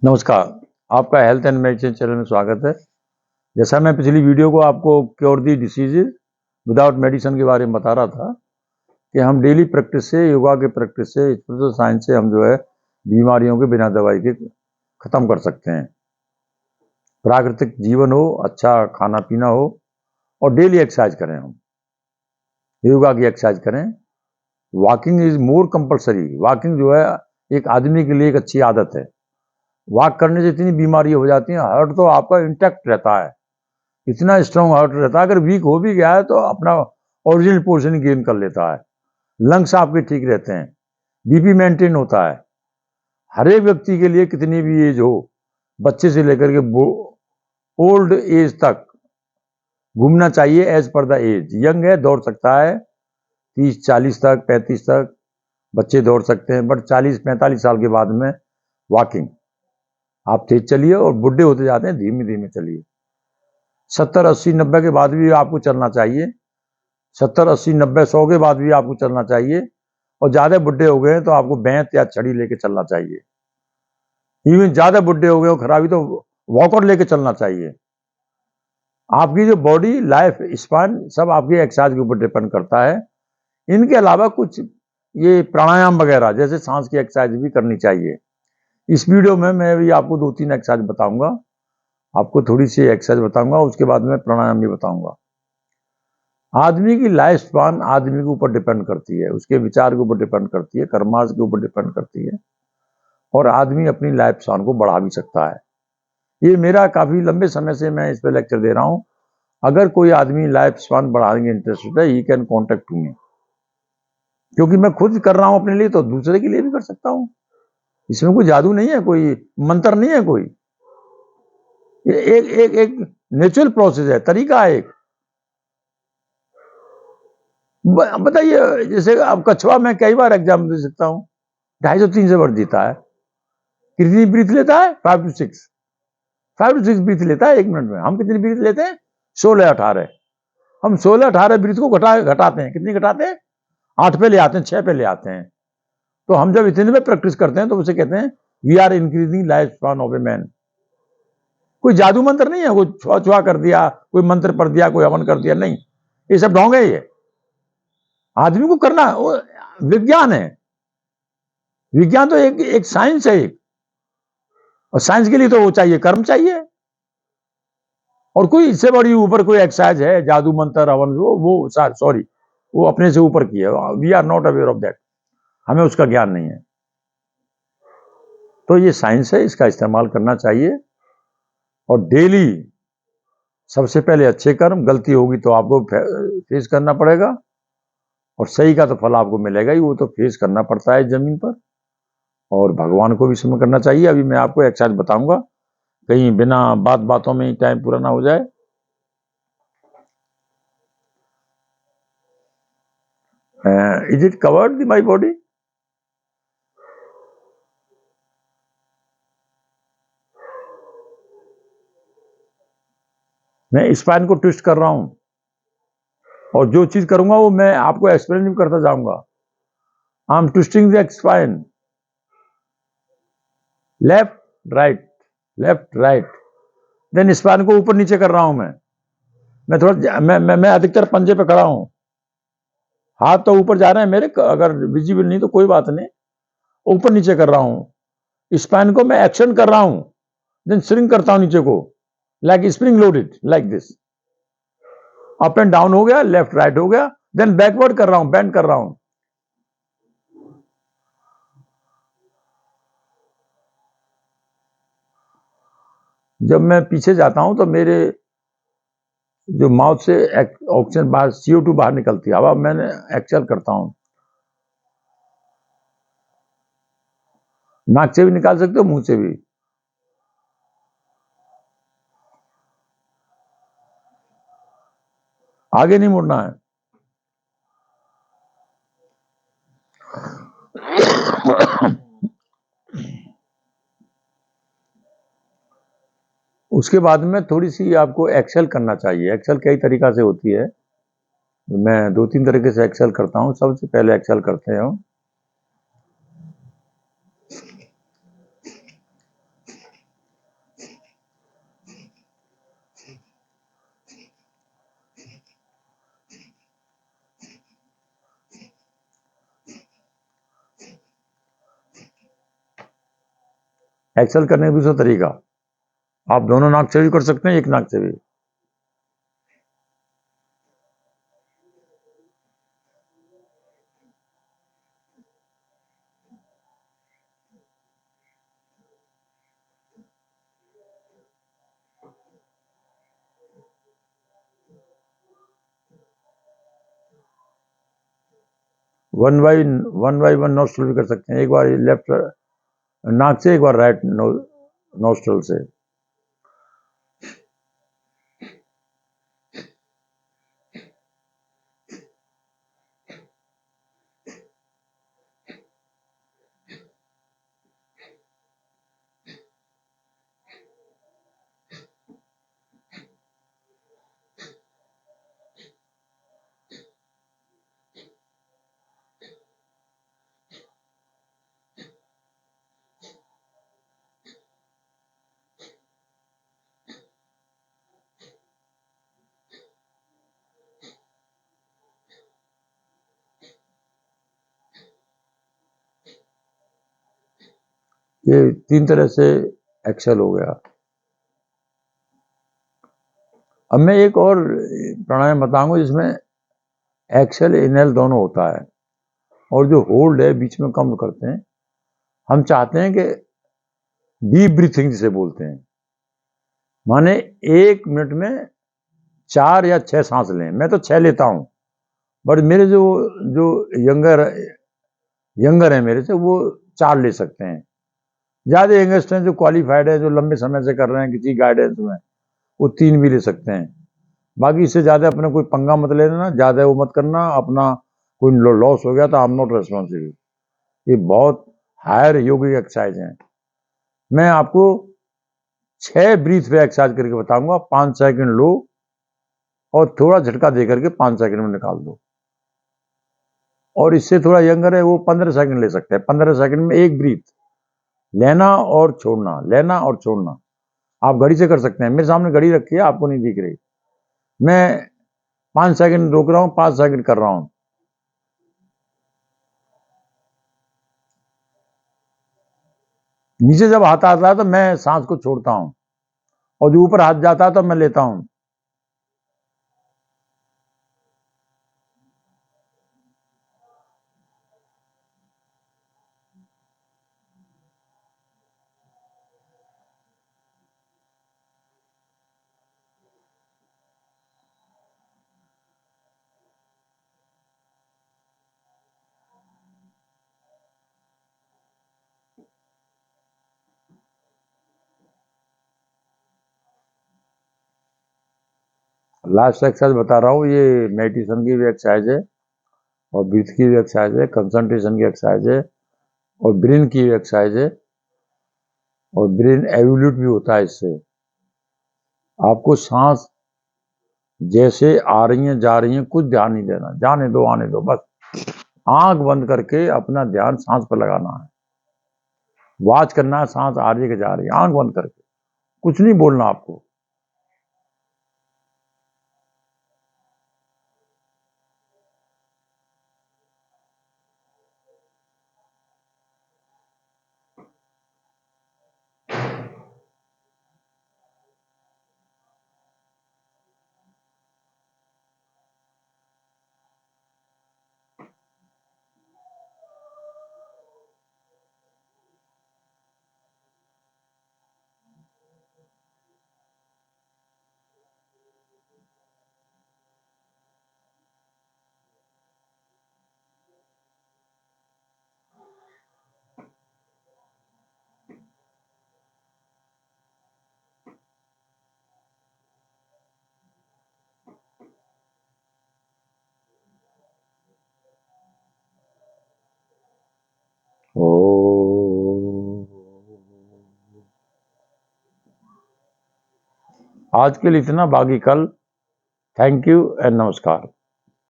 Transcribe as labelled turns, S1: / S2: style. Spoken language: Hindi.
S1: नमस्कार, आपका हेल्थ एंड मेडिसिन चैनल में स्वागत है। जैसा मैं पिछली वीडियो को आपको क्योर दी डिसीजेज विदाउट मेडिसिन के बारे में बता रहा था कि हम डेली प्रैक्टिस से, योगा के प्रैक्टिस से, स्पिरिचुअल साइंस से हम जो है बीमारियों के बिना दवाई के खत्म कर सकते हैं। प्राकृतिक जीवन हो, अच्छा खाना पीना हो और डेली एक्सरसाइज करें। हम योगा की एक्सरसाइज करें। Walking is more compulsory. Walking जो है एक आदमी के लिए एक अच्छी आदत है। वॉक करने से इतनी बीमारी हो जाती है, हार्ट तो आपका इंटैक्ट रहता है, इतना स्ट्रांग हार्ट रहता है। अगर वीक हो भी गया है तो अपना ओरिजिनल पोर्शन गेन कर लेता है। लंग्स आपके ठीक रहते हैं, बीपी मेंटेन होता है। हर एक व्यक्ति के लिए कितनी भी एज हो, बच्चे से लेकर के ओल्ड एज तक घूमना चाहिए। As per the age, young है दौड़ सकता है 30-40 तक, 35 तक बच्चे दौड़ सकते हैं, बट 40-45 साल के बाद में वॉकिंग आप तेज चलिए और बुढ़े होते जाते हैं धीमे धीमे चलिए। 70-80-90 के बाद भी आपको चलना चाहिए। 70-80-90-100 के बाद भी आपको चलना चाहिए। और ज्यादा बुढ़े हो गए तो आपको बैंत या छड़ी लेके चलना चाहिए। इवन ज्यादा बुढ़े हो गए खराबी तो वॉकर लेके चलना चाहिए। आपकी जो बॉडी लाइफ स्पान सब आपकी एक्सरसाइज के ऊपर डिपेंड करता है। इनके अलावा कुछ ये प्राणायाम वगैरह जैसे सांस की एक्सरसाइज भी करनी चाहिए। इस वीडियो में मैं भी आपको 2-3 एक्सरसाइज बताऊंगा, आपको थोड़ी सी एक्सरसाइज बताऊंगा, उसके बाद में प्राणायाम भी बताऊंगा। आदमी की लाइफ स्पान आदमी के ऊपर डिपेंड करती है, उसके विचार के ऊपर डिपेंड करती है, कर्मास के ऊपर डिपेंड करती है, और आदमी अपनी लाइफ स्पान को बढ़ा भी सकता है। ये मेरा काफी लंबे समय से मैं इस पर लेक्चर दे रहा हूं। अगर कोई आदमी लाइफ स्पान बढ़ाने के इंटरेस्टेड है, ही कैन कॉन्टेक्ट मी, क्योंकि मैं खुद कर रहा हूं अपने लिए तो दूसरे के लिए भी कर सकता हूं। इसमें कोई जादू नहीं है, कोई मंत्र नहीं है, कोई ये एक एक एक नेचुरल प्रोसेस है, तरीका है एक। बताइए, जैसे अब कछुआ मैं कई बार एग्जाम दे सकता हूं, 250-300 वर्ड जीता है। कितनी ब्रीथ लेता है? 5 to 6 ब्रीथ लेता है 1 मिनट में। हम कितनी ब्रीथ लेते हैं? 16-18। हम 16-18 ब्रीथ को घटाते हैं। कितनी घटाते हैं? 8 पे ले आते हैं, 6 पे ले आते हैं। तो हम जब इतने पे प्रैक्टिस करते हैं तो उसे कहते हैं we are increasing life span of a man. कोई जादू मंत्र नहीं है, कोई छुआ छुआ कर दिया, कोई मंत्र पढ़ दिया, कोई हवन कर दिया, नहीं। ये सब ढोंग है। ये आदमी को करना विज्ञान है। विज्ञान तो एक साइंस है एक, और साइंस के लिए तो वो चाहिए, कर्म चाहिए। और कोई इससे बड़ी ऊपर कोई एक्सरसाइज है, जादू मंत्र हवन, वो सॉरी, वो अपने से ऊपर की है। We are not aware of that, हमें उसका ज्ञान नहीं है। तो ये साइंस है, इसका इस्तेमाल करना चाहिए। और डेली सबसे पहले अच्छे कर्म, गलती होगी तो आपको फेस करना पड़ेगा, और सही का तो फल आपको मिलेगा ही, वो तो फेस करना पड़ता है जमीन पर। और भगवान को भी समझ करना चाहिए। अभी मैं आपको एक्सरसाइज बताऊंगा, कहीं बिना बातों में टाइम पूरा ना हो जाए। Is it covered my body? मैं स्पाइन को ट्विस्ट कर रहा हूं, और जो चीज करूंगा वो मैं आपको एक्सप्लेन भी करता जाऊंगा। I am twisting the spine, left right, left right. Then spine को ऊपर नीचे कर रहा हूं मैं थोड़ा मैं अधिकतर पंजे पे खड़ा हूं। हाथ तो ऊपर जा रहे हैं मेरे, अगर विजिबल नहीं तो कोई बात नहीं। ऊपर नीचे कर रहा हूं, स्पाइन को मैं एक्शन कर रहा हूं, देन स्विंग करता हूं नीचे को, like spring loaded, like this. Up and down हो गया, लेफ्ट राइट हो गया, देन बैकवर्ड कर रहा हूं, बेंड कर रहा हूं। जब मैं पीछे जाता हूं तो मेरे जो माउथ से ऑक्सीजन बाहर, CO2 बाहर निकलती है, हवा मैंने एक्सेल करता हूं। नाक से भी निकाल सकते हो, मुंह से भी। आगे नहीं मुड़ना है। उसके बाद में थोड़ी सी आपको एक्सेल करना चाहिए। एक्सेल कई तरीका से होती है, मैं 2-3 तरीके से एक्सेल करता हूं। सबसे पहले एक्सेल करते हैं हम एक्सेल करने का दूसरा तरीका, आप दोनों नाक से भी कर सकते हैं, एक नाक से भी। वन बाई वन नोस्ट्रल भी कर सकते हैं, एक बार लेफ्ट नाक से, एक बार राइट नोस्ट्रल से। ये 3 तरह से एक्सेल हो गया। अब मैं एक और प्राणायाम बताऊंगा जिसमें एक्सेल इनहेल दोनों होता है, और जो होल्ड है बीच में कम करते हैं। हम चाहते हैं कि डीप ब्रीथिंग जिसे बोलते हैं, माने 1 मिनट में 4 या 6 सांस लें। मैं तो 6 लेता हूं, बट मेरे जो जो यंगर है मेरे से, वो 4 ले सकते हैं। ज्यादा यंगेस्ट हैं जो क्वालिफाइड है, जो लंबे समय से कर रहे हैं किसी गाइडेंस में, वो 3 भी ले सकते हैं। बाकी इससे ज्यादा अपना कोई पंगा मत लेना, ज्यादा वो मत करना, अपना कोई लॉस हो गया तो आई एम नॉट रेस्पॉन्सिबल। ये बहुत हायर योगिक एक्सरसाइज है। मैं आपको 6 ब्रीथ पे एक्सरसाइज करके बताऊंगा। 5 सेकंड लो और थोड़ा झटका दे करके 5 सेकंड में निकाल दो। और इससे थोड़ा यंगर है वो 15 सेकंड ले सकते हैं। 15 सेकंड में एक ब्रीथ लेना और छोड़ना, लेना और छोड़ना। आप घड़ी से कर सकते हैं, मेरे सामने घड़ी रखी है, आपको नहीं दिख रही। मैं 5 सेकंड रोक रहा हूं, 5 सेकंड कर रहा हूं। नीचे जब हाथ आता है तो मैं सांस को छोड़ता हूं, और जो ऊपर हाथ जाता है तो मैं लेता हूं। लास्ट एक्सरसाइज बता रहा हूं, ये मेडिटेशन की भी एक्सरसाइज है, और ब्रीथ की भी एक्सरसाइज है, कंसंट्रेशन की एक्सरसाइज है, और ब्रेन की भी एक्सरसाइज है, और ब्रेन एवोल्यूट भी होता है इससे। आपको सांस जैसे आ रही हैं जा रही हैं कुछ ध्यान नहीं देना, जाने दो आने दो, बस आंख बंद करके अपना ध्यान सांस पर लगाना है। वॉच करना है सांस आ रही है कि जा रही है, आंख बंद करके, कुछ नहीं बोलना आपको। ओ, आज के लिए इतना, बाकी कल। थैंक यू एंड नमस्कार।